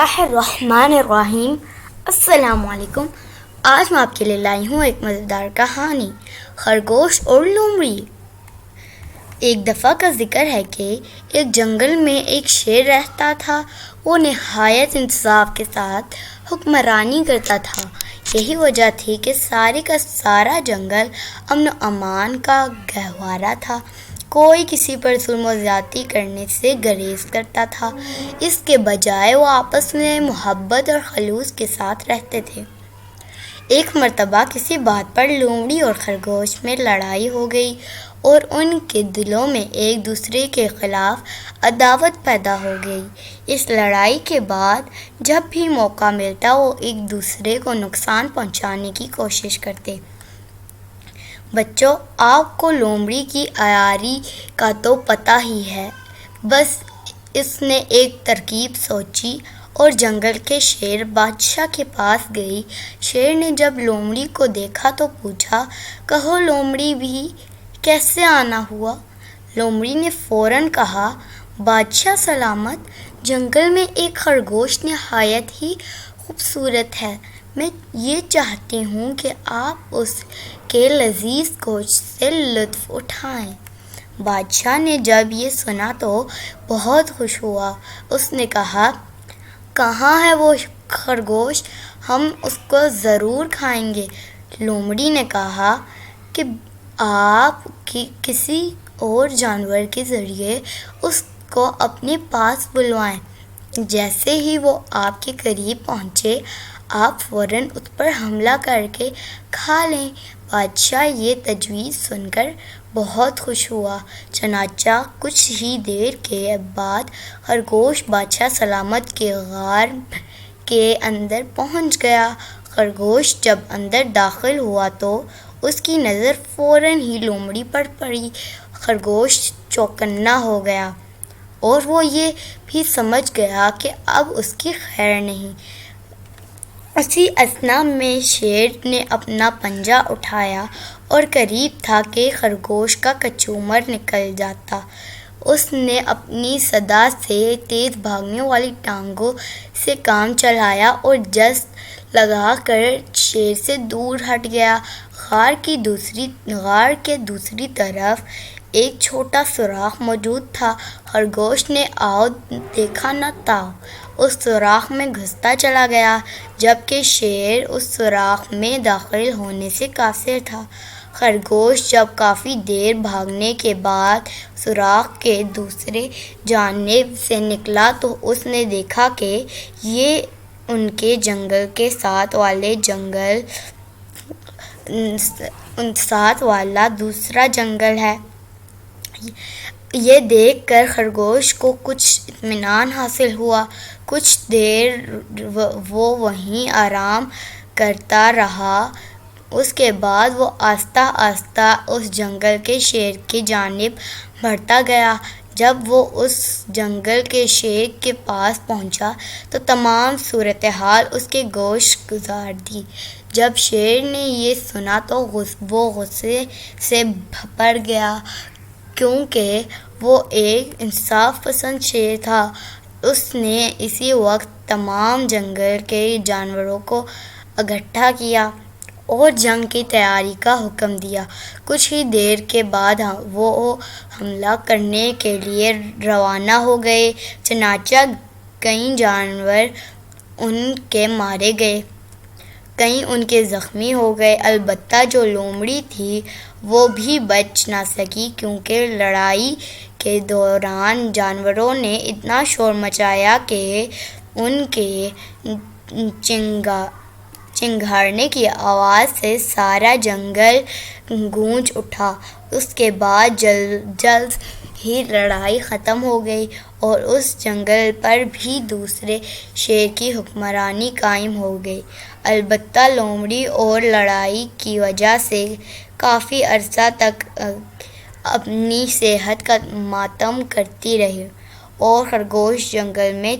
اللہ الرحمن الرحیم۔ السلام علیکم۔ آج میں آپ کے لیے لائی ہوں ایک مزیدار کہانی، خرگوش اور لومڑی۔ ایک دفعہ کا ذکر ہے کہ ایک جنگل میں ایک شیر رہتا تھا۔ وہ نہایت انصاف کے ساتھ حکمرانی کرتا تھا۔ یہی وجہ تھی کہ سارے کا سارا جنگل امن و امان کا گہوارہ تھا۔ کوئی کسی پر ظلم و زیادتی کرنے سے گریز کرتا تھا، اس کے بجائے وہ آپس میں محبت اور خلوص کے ساتھ رہتے تھے۔ ایک مرتبہ کسی بات پر لومڑی اور خرگوش میں لڑائی ہو گئی اور ان کے دلوں میں ایک دوسرے کے خلاف عداوت پیدا ہو گئی۔ اس لڑائی کے بعد جب بھی موقع ملتا وہ ایک دوسرے کو نقصان پہنچانے کی کوشش کرتے۔ بچوں، آپ کو لومڑی کی عیاری کا تو پتہ ہی ہے۔ بس اس نے ایک ترکیب سوچی اور جنگل کے شیر بادشاہ کے پاس گئی۔ شیر نے جب لومڑی کو دیکھا تو پوچھا، کہو لومڑی بھی کیسے آنا ہوا؟ لومڑی نے فوراً کہا، بادشاہ سلامت، جنگل میں ایک خرگوش نہایت ہی خوبصورت ہے۔ میں یہ چاہتی ہوں کہ آپ اس کے لذیذ گوشت سے لطف اٹھائیں۔ بادشاہ نے جب یہ سنا تو بہت خوش ہوا۔ اس نے کہا، کہاں ہے وہ خرگوش؟ ہم اس کو ضرور کھائیں گے۔ لومڑی نے کہا کہ آپ کسی اور جانور کے ذریعے اس کو اپنے پاس بلوائیں۔ جیسے ہی وہ آپ کے قریب پہنچے آپ فوراً اس پر حملہ کر کے کھا لیں۔ بادشاہ یہ تجویز سن کر بہت خوش ہوا۔ چنانچہ کچھ ہی دیر کے بعد خرگوش بادشاہ سلامت کے غار کے اندر پہنچ گیا۔ خرگوش جب اندر داخل ہوا تو اس کی نظر فوراً ہی لومڑی پر پڑی۔ خرگوش چوکنا ہو گیا اور وہ یہ بھی سمجھ گیا کہ اب اس کی خیر نہیں۔ اسی اثنا میں شیر نے اپنا پنجہ اٹھایا اور قریب تھا کہ خرگوش کا کچومر نکل جاتا۔ اس نے اپنی صدا سے تیز بھاگنے والی ٹانگوں سے کام چلایا اور جست لگا کر شیر سے دور ہٹ گیا۔ غار کے دوسری طرف ایک چھوٹا سوراخ موجود تھا۔ خرگوش نے دیکھا نہ تھا، اس سوراخ میں گھستا چلا گیا، جبکہ شیر اس سوراخ میں داخل ہونے سے قاصر تھا۔ خرگوش جب کافی دیر بھاگنے کے بعد سوراخ کے دوسرے جانب سے نکلا تو اس نے دیکھا کہ یہ ان کے جنگل کے ساتھ والا دوسرا جنگل ہے۔ یہ دیکھ کر خرگوش کو کچھ اطمینان حاصل ہوا۔ کچھ دیر وہ وہیں آرام کرتا رہا۔ اس کے بعد وہ آہستہ آہستہ اس جنگل کے شیر کی جانب بڑھتا گیا۔ جب وہ اس جنگل کے شیر کے پاس پہنچا تو تمام صورتحال اس کے گوش گزار دی۔ جب شیر نے یہ سنا تو وہ غصے سے بھڑ گیا، کیونکہ وہ ایک انصاف پسند شیر تھا۔ اس نے اسی وقت تمام جنگل کے جانوروں کو اکٹھا کیا اور جنگ کی تیاری کا حکم دیا۔ کچھ ہی دیر کے بعد وہ حملہ کرنے کے لیے روانہ ہو گئے۔ چنانچہ کئی جانور ان کے مارے گئے، کئی ان کے زخمی ہو گئے۔ البتہ جو لومڑی تھی وہ بھی بچ نہ سکی، کیونکہ لڑائی کے دوران جانوروں نے اتنا شور مچایا کہ ان کے چنگھاڑنے کی آواز سے سارا جنگل گونج اٹھا۔ اس کے بعد جلد ہی لڑائی ختم ہو گئی اور اس جنگل پر بھی دوسرے شیر کی حکمرانی قائم ہو گئی۔ البتہ لومڑی اور لڑائی کی وجہ سے کافی عرصہ تک اپنی صحت کا ماتم کرتی رہی اور خرگوش جنگل میں